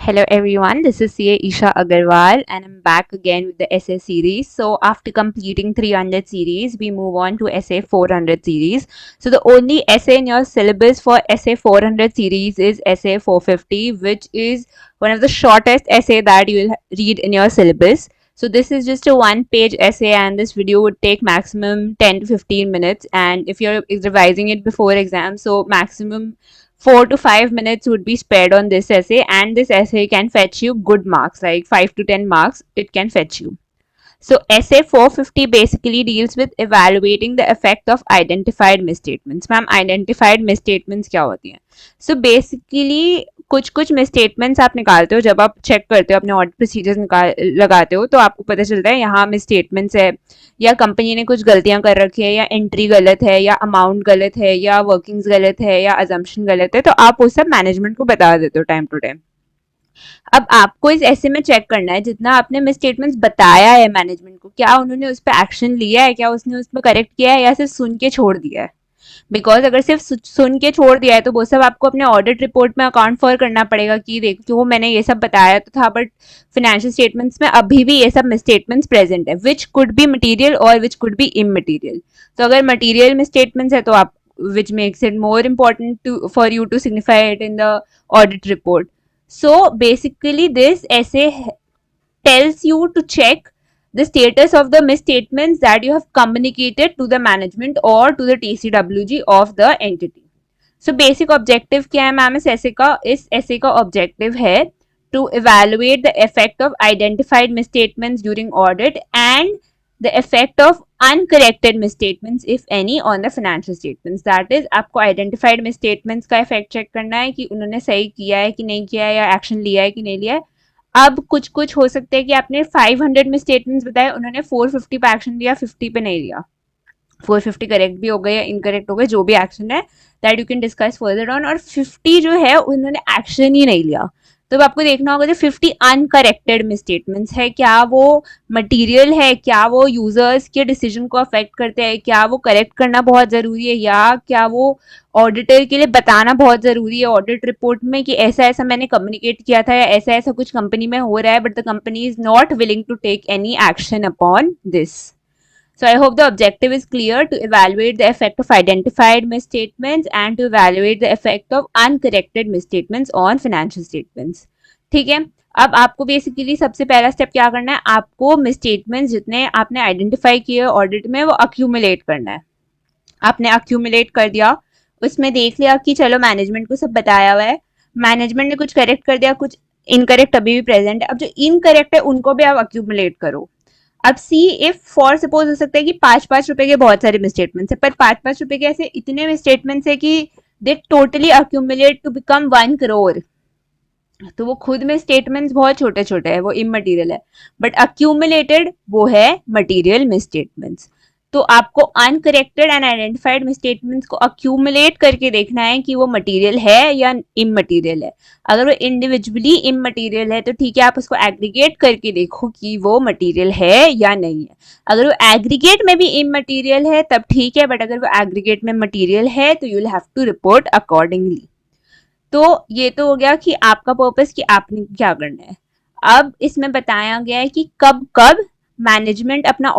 Hello everyone, this is CA Isha Agarwal and I'm back again with the essay series. So after completing 300 series, we move on to essay 400 series. So the only essay in your syllabus for essay 400 series is essay 450, which is one of the shortest essay that you will read in your syllabus. So this is just a one-page essay and this video would take maximum 10 to 15 minutes, and if you're revising it before exam, so maximum 4 to 5 minutes would be spared on this essay, and this essay can fetch you good marks, like 5 to 10 marks it can fetch you. So essay 450 basically deals with evaluating the effect of identified misstatements. Ma'am identified misstatements क्या होती हैं? So basically कुछ कुछ misstatements आप निकालते हो जब आप चेक करते हो अपने ऑडिट प्रोसीजर्स निकाल लगाते हो, तो आपको पता चलता है यहाँ misstatements है या कंपनी ने कुछ गलतियां कर रखी है या एंट्री गलत है या अमाउंट गलत है या वर्किंग्स गलत है या अजम्पशन गलत है, तो आप वो सब मैनेजमेंट को बता देते हो टाइम टू टाइम. अब आपको इस ऐसे में चेक करना है जितना आपने मिसस्टेटमेंट्स बताया है मैनेजमेंट को, क्या उन्होंने उस पर एक्शन लिया है, क्या उसने उस पर करेक्ट किया है या सिर्फ सुन के छोड़ दिया है. बिकॉज अगर सिर्फ सुन के छोड़ दिया है तो वो सब आपको अपने ऑडिट रिपोर्ट में अकाउंट फॉर करना पड़ेगा कि देखो मैंने ये सब बताया तो था, बट फाइनेंशियल स्टेटमेंट्स में अभी भी ये सब मिसस्टेटमेंट्स प्रेजेंट है, विच कुड बी मटीरियल और विच कुड बी इमटीरियल. तो अगर मटीरियल मिसस्टेटमेंट्स है तो आप which makes it more important for you to signify it in the audit report. So basically this essay tells you to check the status of the misstatements that you have communicated to the management or to the TCWG of the entity. So basic objective क्या है ma'am इस essay का objective है to evaluate the effect of identified misstatements during audit and the effect of uncorrected misstatements if any on the financial statements. That is आपको identified misstatements का effect check करना है कि उन्होंने सही किया है कि नहीं किया है या action लिया है कि नहीं लिया है. अब कुछ कुछ हो सकता है कि आपने 500 में स्टेटमेंट्स बताए, उन्होंने 450 पे एक्शन लिया, 50 पे नहीं लिया. 450 करेक्ट भी हो गए या इनकरेक्ट हो गए, जो भी एक्शन है that you can discuss further on. और 50 जो है उन्होंने एक्शन ही नहीं लिया, तो आपको देखना होगा जो 50 अनकरेक्टेड मिसस्टेटमेंट्स है, क्या वो मटेरियल है, क्या वो यूजर्स के डिसीजन को अफेक्ट करते हैं, क्या वो करेक्ट करना बहुत जरूरी है, या क्या वो ऑडिटर के लिए बताना बहुत जरूरी है ऑडिट रिपोर्ट में कि ऐसा ऐसा मैंने कम्युनिकेट किया था या ऐसा ऐसा कुछ कंपनी में हो रहा है but the company is not willing to take any action upon this. So I hope the objective is clear to evaluate the effect of identified misstatements and to evaluate the effect of uncorrected misstatements on financial statements. ठीक है. अब आपको basically सबसे पहला step क्या करना है, आपको मिसस्टेटमेंट्स जितने आपने आइडेंटिफाई किए ऑडिट में वो अक्यूमुलेट करना है. आपने अक्यूमुलेट कर दिया, उसमें देख लिया कि चलो मैनेजमेंट को सब बताया हुआ है, मैनेजमेंट ने कुछ करेक्ट कर दिया, कुछ इनकरेक्ट अभी भी प्रेजेंट है. अब जो इनकरेक्ट है उनको भी आप अक्यूमुलेट करो. अब सी इफ फॉर सपोज हो सकता है कि 5-5 रुपए के बहुत सारे मिसस्टेटमेंट्स है, पर 5-5 रुपए के ऐसे इतने मिसस्टेटमेंट्स है कि they totally accumulate to become 1 crore. तो वो खुद में स्टेटमेंट्स बहुत छोटे छोटे है, वो इमटेरियल है, बट अक्यूमुलेटेड वो है मटेरियल मिसस्टेटमेंट्स. तो आपको अनकरेक्टेड एंड आइडेंटिफाइड मिसस्टेटमेंट्स को अक्यूमुलेट करके देखना है कि वो मटेरियल है या इमटेरियल है. अगर वो इंडिविजुअली इमटेरियल है तो ठीक है, आप उसको एग्रीगेट करके देखो कि वो मटेरियल है या नहीं है. अगर वो एग्रीगेट में भी इमटेरियल है तब ठीक है, बट अगर वो एग्रीगेट में मटेरियल है तो you will have to report accordingly. तो ये तो हो गया कि आपका पर्पस कि आपने क्या करना है. अब इसमें बताया गया है कि कब कब मैनेजमेंट अपना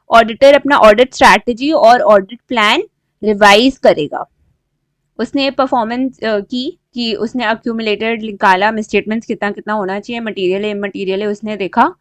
ऑडिटर अपना ऑडिट स्ट्रैटेजी और ऑडिट प्लान रिवाइज करेगा. उसने परफॉर्मेंस की कि उसने अक्यूमुलेटेड निकाला मिसस्टेटमेंट्स कितना कितना होना चाहिए, मटेरियल है इमटेरियल है, उसने देखा.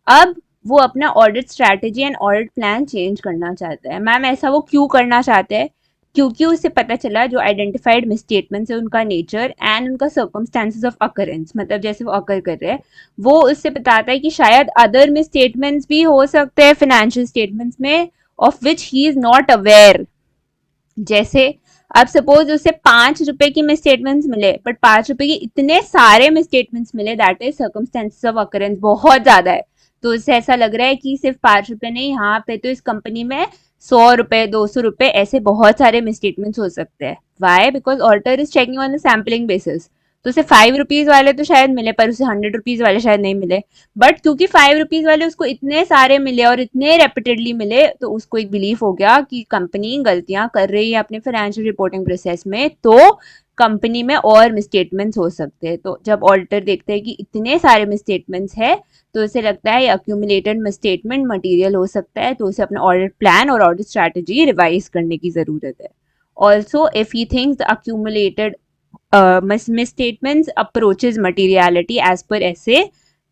अब वो अपना audit strategy and audit plan change करना चाहता है. मैम ऐसा वो क्यों करना चाहते हैं, क्योंकि उससे पता चला जो आइडेंटिफाइड मिसस्टेटमेंट्स है उनका नेचर एंड उनका सर्कमस्टेंसेस ऑफ अकरेंस, मतलब जैसे वो अकर कर रहे हैं, वो उससे बताता है कि शायद अदर मिसस्टेटमेंट्स भी हो सकते हैं फाइनेंशियल स्टेटमेंट्स में of which he is not aware. जैसे अब सपोज उसे 5 रुपए की मिसस्टेटमेंट्स मिले, बट 5 रुपए के इतने सारे मिसस्टेटमेंट्स मिले, that is circumstances of occurrence बहुत ज्यादा है. तो उससे ऐसा लग रहा है कि सिर्फ 5 रुपए नहीं, यहाँ पे तो इस कंपनी में 100 रुपए 200 रुपए ऐसे बहुत सारे मिसस्टेटमेंट्स हो सकते हैं. Why? Because auditor is checking on the sampling basis. तो उसे 5 रुपीज वाले तो शायद मिले पर उसे 100 रुपीज वाले शायद नहीं मिले, बट क्योंकि 5 रुपीज वाले उसको इतने सारे मिले और इतने रेपिटेडली मिले तो उसको एक बिलीफ हो गया कि कंपनी गलतियां कर रही है अपने फाइनेंशियल रिपोर्टिंग प्रोसेस में, तो कंपनी में और मिसस्टेटमेंट्स हो सकते हैं। तो जब ऑडिटर देखते हैं कि इतने सारे मिसस्टेटमेंट्स है तो उसे लगता है ये अक्यूमुलेटेड मिसस्टेटमेंट मटेरियल हो सकता है, तो उसे अपना ऑडिट प्लान और ऑडिट स्ट्रैटेजी रिवाइज करने की ज़रूरत है। Also if he thinks the accumulated misstatements approaches materiality as per SA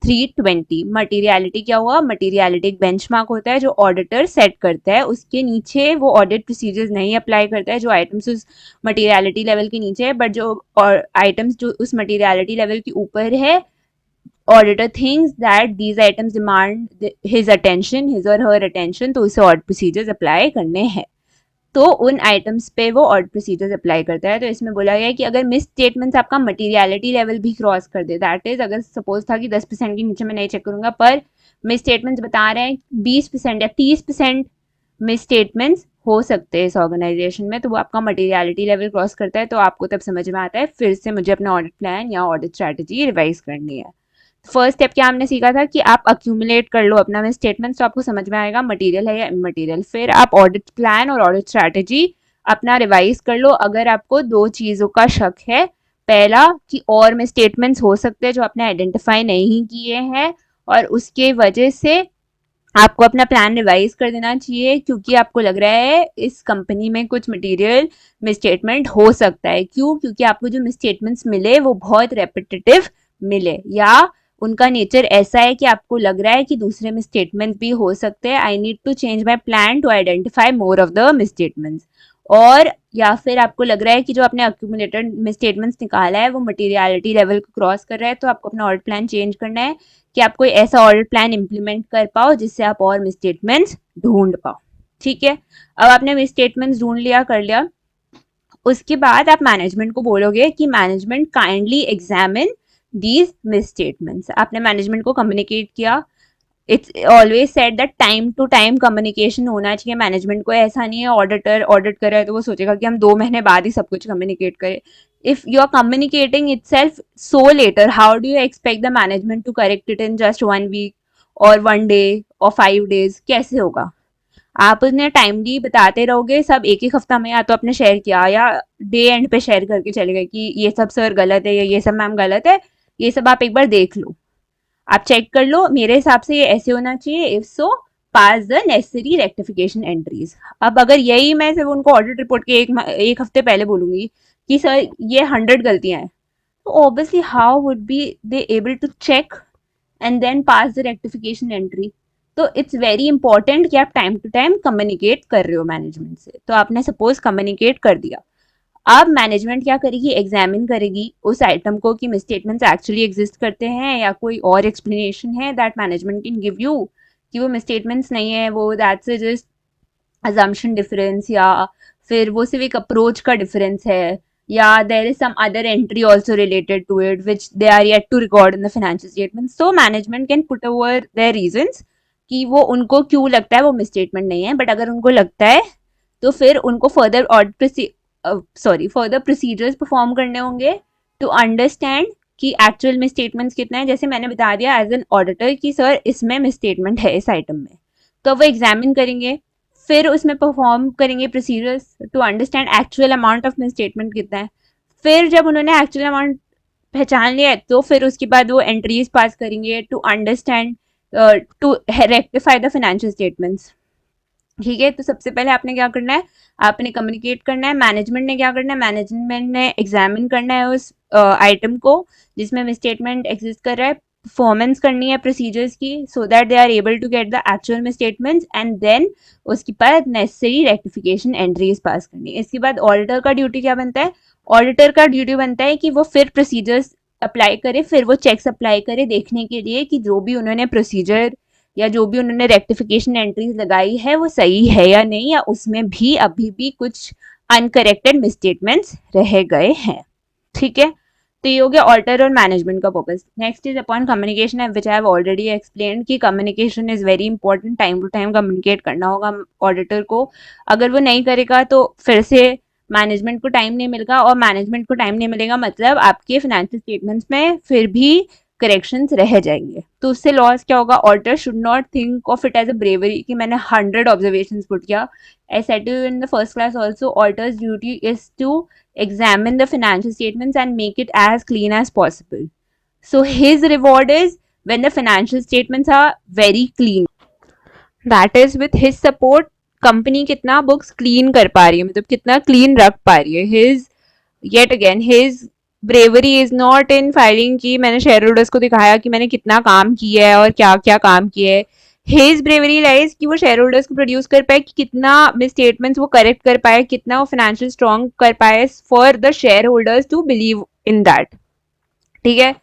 320। Materiality क्या हुआ? मटीरियलिटी एक बेंचमार्क होता है जो ऑडिटर सेट करता है, उसके नीचे वो ऑडिट प्रोसीजर्स नहीं अप्लाई करता है जो आइटम्स उस मटीरियलिटी लेवल के नीचे है, बट जो आइटम्स जो उस मटीरियलिटी लेवल के ऊपर है, auditor thinks that these items demand his attention, his और हर अटेंशन, तो उसे ऑडिट प्रोसीजर्स अप्लाई करने हैं। तो उन आइटम्स पे वो ऑडिट प्रोसीजर्स अप्लाई करता है। तो इसमें बोला गया है कि अगर मिस स्टेटमेंट्स आपका मटीरियलिटी लेवल भी क्रॉस कर दे, दैट इज अगर सपोज था कि 10% के नीचे मैं नहीं चेक करूंगा, पर मिस स्टेटमेंट्स बता रहे हैं 20% या 30% मिस स्टेटमेंट्स हो सकते हैं इस ऑर्गेनाइजेशन में, तो वो आपका मटीरियलिटी लेवल क्रॉस करता है। तो आपको तब समझ में आता है फिर से मुझे अपना ऑडिट प्लान या ऑडिट स्ट्रैटेजी रिवाइज करनी है। फर्स्ट स्टेप क्या हमने सीखा था कि आप अक्यूमुलेट कर लो अपना में स्टेटमेंट्स, तो आपको समझ में आएगा मटेरियल है या इमटेरियल। फिर आप ऑडिट प्लान और ऑडिट स्ट्रैटेजी अपना रिवाइज कर लो अगर आपको दो चीज़ों का शक है। पहला कि और में स्टेटमेंट्स हो सकते हैं जो आपने आइडेंटिफाई नहीं किए हैं, और उसके वजह से आपको अपना प्लान रिवाइज कर देना चाहिए, क्योंकि आपको लग रहा है इस कंपनी में कुछ मटेरियल मिसस्टेटमेंट हो सकता है। क्यों? क्योंकि आपको जो मिसस्टेटमेंट्स मिले वो बहुत रेपिटेटिव मिले, या उनका नेचर ऐसा है कि आपको लग रहा है कि दूसरे मिसस्टेटमेंट्स भी हो सकते हैं। I need to change my plan to identify more of the misstatements. और या फिर आपको लग रहा है कि जो आपने अक्यूमुलेटेड मिसस्टेटमेंट्स निकाला है वो मटीरियलिटी लेवल को क्रॉस कर रहा है, तो आपको अपना ऑडिट प्लान चेंज करना है कि आप कोई ऐसा ऑडिट प्लान इंप्लीमेंट कर पाओ जिससे आप और मिसस्टेटमेंट्स ढूंढ पाओ। ठीक है, अब आपने मिसस्टेटमेंट्स ढूंढ लिया, कर लिया, उसके बाद आप मैनेजमेंट को बोलोगे कि management kindly examine these misstatements. आपने मैनेजमेंट को कम्युनिकेट किया। It's always said that time to time communication होना चाहिए मैनेजमेंट को। ऐसा नहीं है ऑडिटर ऑडिट कर रहा है तो वो सोचेगा कि हम 2 महीने बाद ही सब कुछ कम्युनिकेट करें। If you are communicating itself so later, how do you expect the management to correct it in just 1 week और 1 डे और 5 डेज? कैसे होगा? आप उन्हें टाइमली बताते रहोगे, सब एक एक हफ्ता में या तो आपने शेयर किया या डे एंड पे शेयर करके चले गए कि ये सब सर गलत है या ये सब मैम गलत है, ये सब आप एक बार देख लो, आप चेक कर लो, मेरे हिसाब से ये ऐसे होना चाहिए, if so pass the necessary rectification entries. अब अगर यही मैं सिर्फ उनको ऑडिट रिपोर्ट के एक हफ्ते पहले बोलूंगी कि सर ये 100 गलतियां हैं, तो obviously how would be they able to check and then pass the rectification entry? तो इट्स वेरी इंपॉर्टेंट कि आप टाइम टू टाइम कम्युनिकेट कर रहे हो मैनेजमेंट से। तो आपने सपोज कम्युनिकेट कर दिया, अब मैनेजमेंट क्या करेगी? एग्जामिन करेगी उस आइटम को कि मिसस्टेटमेंट्स एक्चुअली एग्जिस्ट करते हैं या कोई और एक्सप्लेनेशन है that management can give you कि वो मिसस्टेटमेंट्स नहीं है, वो दैट्स जस्ट अजम्पशन डिफरेंस, या फिर वो सिर्फ एक अप्रोच का डिफरेंस है, या there is some other entry also related to it which they are yet to record in the financial statement. So management can put over their reasons कि वो उनको क्यों लगता है वो मिसस्टेटमेंट नहीं है। बट अगर उनको लगता है तो फिर उनको further audit further procedures perform करने होंगे टू अंडरस्टैंड कि एक्चुअल मिसस्टेटमेंट्स कितना है। जैसे मैंने बता दिया एज एन ऑडिटर कि सर इसमें मिसस्टेटमेंट है इस आइटम में, तो वो एग्जामिन करेंगे, फिर उसमें परफॉर्म करेंगे procedures to understand actual amount of misstatement कितना है। फिर जब उन्होंने एक्चुअल अमाउंट पहचान लिया है तो फिर उसके बाद वो एंट्रीज पास करेंगे to understand to rectify the financial statements. ठीक है, तो सबसे पहले आपने क्या करना है? आपने कम्युनिकेट करना है। मैनेजमेंट ने क्या करना है? मैनेजमेंट ने एग्जामिन करना है उस आइटम को जिसमें मिसस्टेटमेंट एग्जिस्ट कर रहा है, परफॉर्मेंस करनी है प्रोसीजर्स की so that they are able to get the actual misstatements, and then उसके बाद नेसेसरी रेक्टिफिकेशन एंट्रीज पास करनी है। इसके बाद ऑडिटर का ड्यूटी क्या बनता है? ऑडिटर का ड्यूटी बनता है कि वो फिर प्रोसीजर्स अप्लाई करे, फिर वो चेक्स अप्लाई करे देखने के लिए कि जो भी उन्होंने प्रोसीजर या जो भी उन्होंने रेक्टिफिकेशन एंट्रीज लगाई है वो सही है या नहीं, या उसमें भी अभी भी कुछ अनकरेक्टेड मिसस्टेटमेंट्स रह गए हैं। ठीक है, तो ये हो गया ऑडिटर और मैनेजमेंट का purpose. Next is upon communication, which I have already explained कि communication is very important. Time to time communicate करना होगा ऑडिटर को। अगर वो नहीं करेगा तो फिर से मैनेजमेंट को टाइम नहीं मिलेगा, और मैनेजमेंट को टाइम नहीं मिलेगा मतलब आपके फाइनेंशियल स्टेटमेंट्स में फिर भी करेक्शंस रह जाएंगे। तो उससे लॉस क्या होगा, auditor should not think of it as a bravery कि मैंने 100 ऑब्जर्वेशंस पुट किया. I said you in the first class also, auditor's duty is to examine the financial statements and make it as clean as possible. So his reward is when the financial statements are very clean. That is with his support, company कितना books clean कर पा रही है, मतलब कितना clean रख पा रही है. His yet again his bravery is not in filing कि मैंने शेयर होल्डर्स को दिखाया कि मैंने कितना काम किया है और क्या क्या काम किया है. हिज ब्रेवरी लाइज कि वो शेयर होल्डर्स को प्रोड्यूस कर पाए, कि कितना मिस स्टेटमेंट्स वो करेक्ट कर पाए, कितना वो फाइनेंशियल स्ट्रॉन्ग कर पाए for the shareholders to believe in that. ठीक है.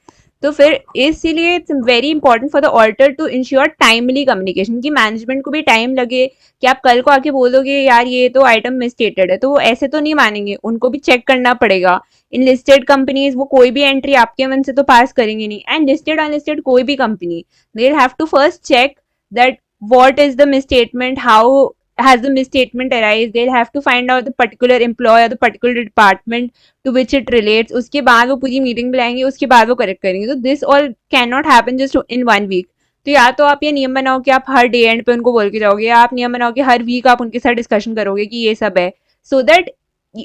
तो फिर इसीलिए it's very important for the auditor to ensure timely communication, कि मैनेजमेंट को भी टाइम लगे कि आप कल को आके बोलोगे यार ये तो आइटम मिसस्टेटेड है, तो वो ऐसे तो नहीं मानेंगे, उनको भी चेक करना पड़ेगा. इन लिस्टेड कंपनीज वो कोई भी एंट्री आपके मन से तो पास करेंगे नहीं, एंड लिस्टेड अनलिस्टेड कोई भी company, they have to first check that what is the misstatement, how has the misstatement arise, they'll have to find out the particular employee or the particular department to which it relates. उसके बाद वो पूरी meeting बुलाएंगे, उसके बाद वो correct करेंगे. तो this all can not happen just in 1 week. तो या तो आप ये नियम बनाओ कि आप हर डे एंड पे उनको बोल के जाओगे, या आप नियम बनाओ कि हर वीक आप उनके साथ डिस्कशन करोगे कि ये सब है, so that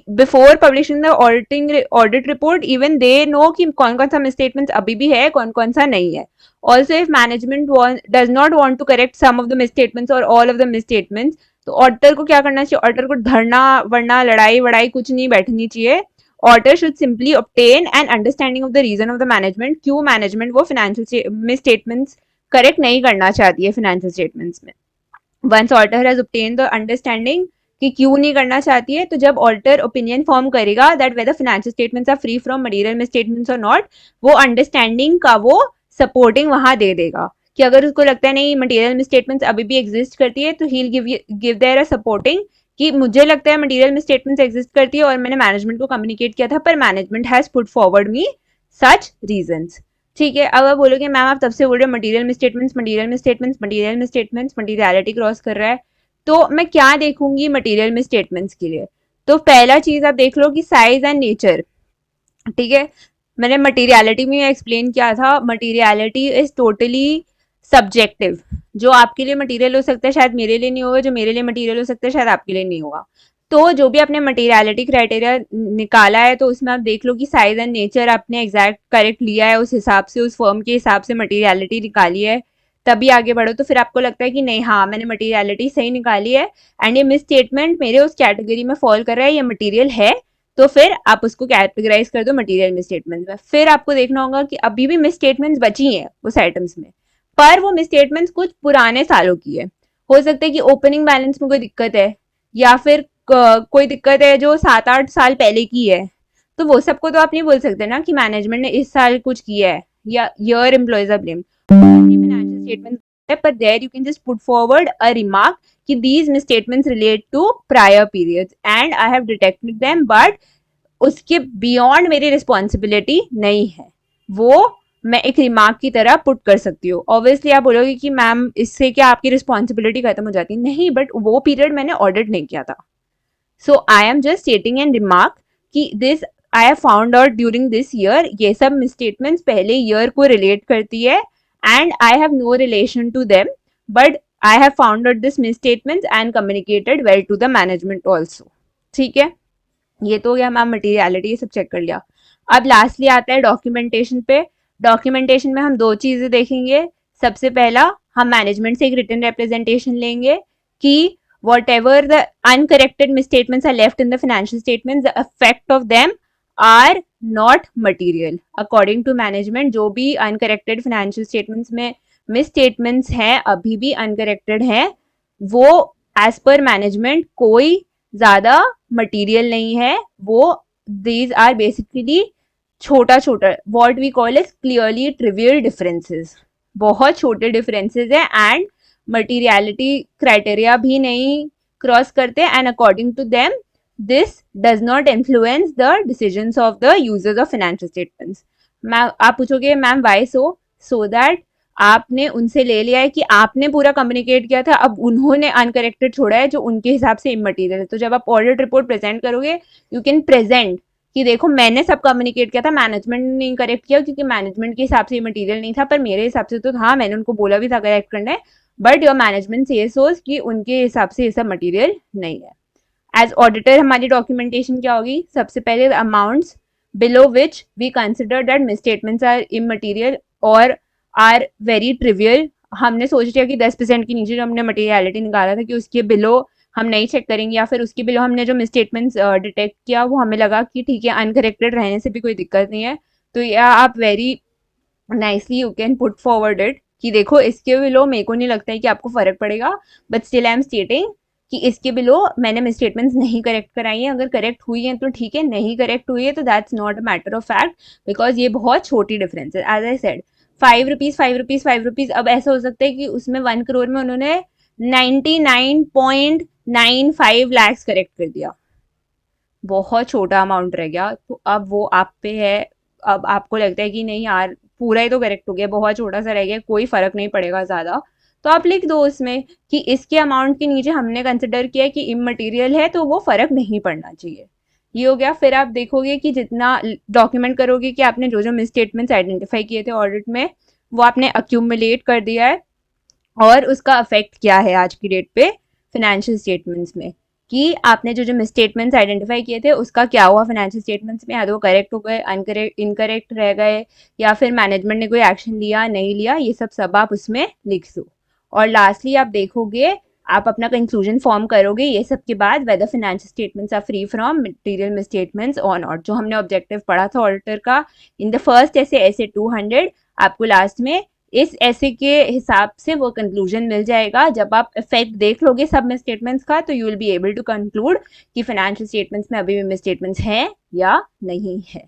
before publishing the audit report even they know कि कौन कौन सा मिसस्टेटमेंट अभी भी है, कौन कौन सा नहीं है. Also, if management does not want to correct some of the misstatements or all of the misstatements, तो ऑडिटर को क्या करना चाहिए, ऑडिटर को धरना वरना लड़ाई वड़ाई कुछ नहीं बैठनी चाहिए. Auditor should simply obtain an understanding of the reason of the management, क्यों मैनेजमेंट वो फाइनेंशियल मिसस्टेटमेंट्स करेक्ट नहीं करना चाहती है फाइनेंशियल स्टेटमेंट्स में. Once auditor has obtained the understanding कि क्यों नहीं करना चाहती है, तो जब ऑडिटर ओपिनियन फॉर्म करेगा that whether financial statements are free from material misstatements और नॉट, वो अंडरस्टैंडिंग का वो सपोर्टिंग वहां दे देगा. कि अगर उसको लगता है नहीं मटेरियल मिसस्टेटमेंट्स अभी भी एग्जिस्ट करती है, तो ही गिव देयर अ सपोर्टिंग कि मुझे लगता है मटेरियल मिसस्टेटमेंट्स एग्जिस्ट करती है और मैंने मैनेजमेंट को कम्युनिकेट किया था, पर management has put forward me such reasons. ठीक है. अब आप बोलोगे मैम आप तब से बोल रहे हो material misstatements material misstatements material misstatements, materiality cross कर रहा है, तो मैं क्या देखूंगी मटेरियल मिसस्टेटमेंट्स के लिए. तो पहला चीज आप देख लो कि साइज एंड नेचर. ठीक है. मैंने मटेरियलिटी में एक्सप्लेन किया था, मटेरियलिटी इज टोटली सब्जेक्टिव. जो आपके लिए मटेरियल हो सकता है शायद मेरे लिए नहीं होगा, जो मेरे लिए मटेरियल हो सकता है शायद आपके लिए नहीं होगा. तो जो भी आपने मटेरियलिटी क्राइटेरिया निकाला है, तो उसमें आप देख लो कि साइज एंड नेचर आपने एग्जैक्ट करेक्ट लिया है, उस हिसाब से उस फर्म के हिसाब से मटेरियलिटी निकाली है, तभी आगे बढ़ो. तो फिर आपको लगता है कि नहीं हाँ मैंने मटेरियलिटी सही निकाली है एंड ये मिस स्टेटमेंट मेरे उस कैटेगरी में फॉल कर रहा है, ये मटेरियल है, तो फिर आप उसको कैटेगराइज कर दो मटेरियल मिसस्टेटमेंट्स में. फिर आपको देखना होगा कि अभी भी मिसस्टेटमेंट्स बची हैं उस आइटम्स में, पर वो मिसस्टेटमेंट्स कुछ पुराने सालों की है. हो सकता है कि ओपनिंग बैलेंस में कोई दिक्कत है, या फिर कोई दिक्कत है जो 7-8 साल पहले की है. तो वो सबको तो आप नहीं बोल सकते ना कि मैनेजमेंट ने इस साल कुछ किया है या your employees are blame. Financial statement पर there you can just put forward a remark कि these misstatements relate to prior periods and I have detected them, but उसके बियॉन्ड मेरी रिस्पॉन्सिबिलिटी नहीं है, वो मैं एक रिमार्क की तरह पुट कर सकती हूँ. ऑब्वियसली आप बोलोगे कि मैम इससे क्या आपकी रिस्पॉन्सिबिलिटी खत्म हो जाती है, नहीं, बट वो पीरियड मैंने ऑडिट नहीं किया था. So I am just stating an remark कि this I have found out during this year, ये सब मिसस्टेटमेंट्स पहले ईयर को रिलेट करती है and I have no relation to them, but I have found out this misstatements and communicated well to the management also. ठीक है. ये तो हो गया मैम मटेरियलिटी, सब चेक कर लिया. अब लास्टली आता है डॉक्यूमेंटेशन पे. डॉक्यूमेंटेशन में हम दो चीजें देखेंगे. सबसे पहला हम मैनेजमेंट से एक रिटन रिप्रेजेंटेशन लेंगे कि whatever the uncorrected misstatements are left in the financial statements, the effect of them are not material. According to management, जो भी uncorrected financial statements में मिस स्टेटमेंट्स हैं अभी भी अनकरेक्टेड हैं, वो एज पर मैनेजमेंट कोई ज्यादा मटेरियल नहीं है. वो दीज आर बेसिकली छोटा छोटा what we call is clearly trivial differences, बहुत छोटे डिफरेंसेस है एंड मटेरियलिटी क्राइटेरिया भी नहीं क्रॉस करते and according to them this does not influence the decisions of the users of financial statements. आप पूछोगे मैम वाई सो दैट आपने उनसे ले लिया है कि आपने पूरा कम्युनिकेट किया था, अब उन्होंने अनकरेक्टेड छोड़ा है जो उनके हिसाब से इमटेरियल है. तो जब आप ऑडिट रिपोर्ट प्रेजेंट करोगे यू कैन प्रेजेंट कि देखो मैंने सब कम्युनिकेट किया था, मैनेजमेंट ने नहीं करेक्ट किया क्योंकि मैनेजमेंट के हिसाब से ये मटेरियल नहीं था, पर मेरे हिसाब से तो था, मैंने उनको बोला भी था करेक्ट करना है, बट योर मैनेजमेंट से सोच कि उनके हिसाब से ये सब मटेरियल नहीं है। एज ऑडिटर हमारी डॉक्यूमेंटेशन क्या होगी, सबसे पहले amounts below which we consider that misstatements are immaterial और आर वेरी ट्रिवियल। हमने सोच लिया कि 10% के नीचे जो हमने मटेरियलिटी निकाला था कि उसके बिलो हम नहीं चेक करेंगे, या फिर उसके बिलो हमने जो मिसस्टेटमेंट्स डिटेक्ट किया वो हमें लगा कि ठीक है अनकरेक्टेड रहने से भी कोई दिक्कत नहीं है, तो या आप very nicely you can put forward it कि देखो इसके बिलो मेरे को नहीं लगता है कि आपको फर्क पड़ेगा, बट स्टिल आई एम स्टेटिंग कि इसके बिलो मैंने मिसस्टेटमेंट्स नहीं करेक्ट कराई हैं, अगर करेक्ट हुई हैं तो ठीक है, नहीं करेक्ट हुई है तो that's not a matter of fact, because ये बहुत छोटी डिफरेंस है। As I said 5 rupees 5 rupees 5 rupees, अब ऐसा हो सकता है कि उसमें 1 करोड़ में उन्होंने 99.95 लैक्स करेक्ट कर दिया, बहुत छोटा अमाउंट रह गया, तो अब वो आप पे है। अब आपको लगता है कि नहीं यार पूरा ही तो करेक्ट हो गया, बहुत छोटा सा रह गया, कोई फर्क नहीं पड़ेगा ज्यादा, तो आप लिख दो उसमें कि इसके अमाउंट के नीचे हमने कंसिडर किया कि इमटेरियल है तो वो फर्क नहीं पड़ना चाहिए। ये हो गया। फिर आप देखोगे कि जितना डॉक्यूमेंट करोगे कि आपने जो जो मिसस्टेटमेंट्स आइडेंटिफाई किए थे ऑडिट में वो आपने अक्यूमुलेट कर दिया है, और उसका इफेक्ट क्या है आज की डेट पे फाइनेंशियल स्टेटमेंट्स में, कि आपने जो जो मिसस्टेटमेंट्स आइडेंटिफाई किए थे उसका क्या हुआ फाइनेंशियल स्टेटमेंट्स में, या तो वो करेक्ट हो गए, अनकरेक्ट इनकरेक्ट रह गए, या फिर मैनेजमेंट ने कोई एक्शन लिया नहीं लिया, ये सब सब आप उसमें लिख दो। और लास्टली आप देखोगे, आप अपना कंक्लूजन फॉर्म करोगे ये सब के बाद, whether financial statements are free from material misstatements और नॉट, जो हमने ऑब्जेक्टिव पढ़ा था ऑडिटर का इन द फर्स्ट ऐसे 200, आपको लास्ट में इस ऐसे के हिसाब से वो कंक्लूजन मिल जाएगा। जब आप इफेक्ट देख लोगे सब में स्टेटमेंट्स का, तो you will be able to conclude कि फाइनेंशियल स्टेटमेंट्स में अभी भी मिसस्टेटमेंट्स हैं या नहीं है।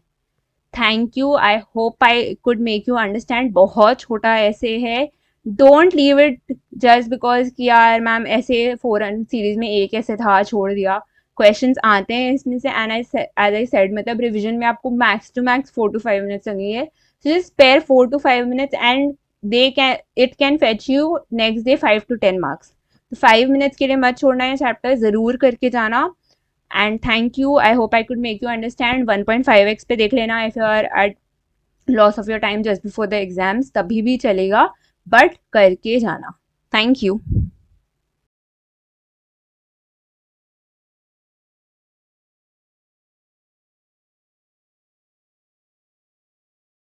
Thank you, I hope I could make you understand. बहुत छोटा ऐसे है, don't leave it just because कि यार मैम ऐसे फोरन सीरीज में एक ऐसे था छोड़ दिया, क्वेश्चंस आते हैं इसमें से, एंड एज आई सेड मतलब रिवीजन में आपको max to max 4 to 5 minutes लगेंगे, so just spare 4 to 5 minutes and they can it can fetch you next day 5 to 10 marks. तो 5 मिनट्स के लिए मत छोड़ना है, चैप्टर जरूर करके जाना। And thank you, I hope I could make you understand. 1.5x पे देख लेना if you are at loss of your time just before the exams, तभी भी चलेगा, बट करके जाना। Thank you.